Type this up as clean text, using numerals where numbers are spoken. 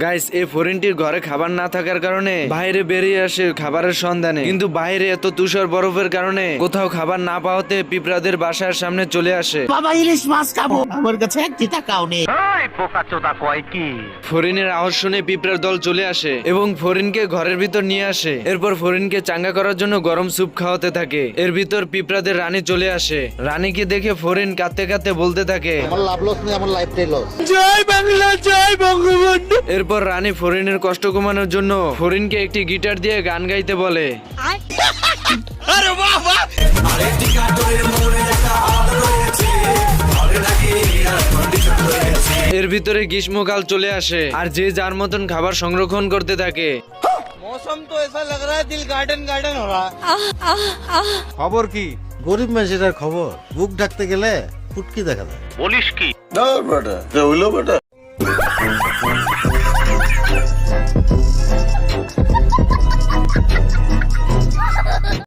Guys, এই ফড়িংটির ঘরে খাবার না থাকার কারণে বাইরে বেরিয়ে আসে খাবারের সন্ধানে, কিন্তু বাইরে এত তুষার বরফের কারণে কোথাও খাবার না পাওয়াতে পিঁপড়াদের বাসার সামনে চলে আসে। বাবা ইলিশ মাছ খাবো, আমার কাছে 1 টাকাও নেই। ফড়িনের আওয়াজ শুনে পিঁপড়ার দল চলে আসে এবং ফড়িনকে ঘরের ভিতর নিয়ে আসে। এরপর ফড়িনকে চাঙ্গা করার জন্য গরম স্যুপ খাওয়াতে থাকে। এর ভিতর পিঁপড়াদের রানী চলে আসে। রানীকে দেখে ফড়িন কাঁদতে কাঁদতে বলতে থাকে, আমার লাভ লস নেই, আমার লাইফটাই লস। জয় বাংলা, জয় বঙ্গবন্ধু। এরপর রানী ফড়িনের কষ্ট কমানোর জন্য ফড়িনকে একটি গিটার দিয়ে গান গাইতে বলে। আরে বাবা, এর ভিতরে গ্রীষ্মকাল চলে আসে আর যে যার মতন খাবার সংরক্ষণ করতে থাকে। मौसम तो ऐसा लग रहा है दिल गार्डन गार्डन हो रहा है। খবর কি? গরিব মানুষের খবর, বুক ঢাকতে গেলে ফুটকি দেখা যায়। বলিস কি? না বেটা, হইলো বেটা।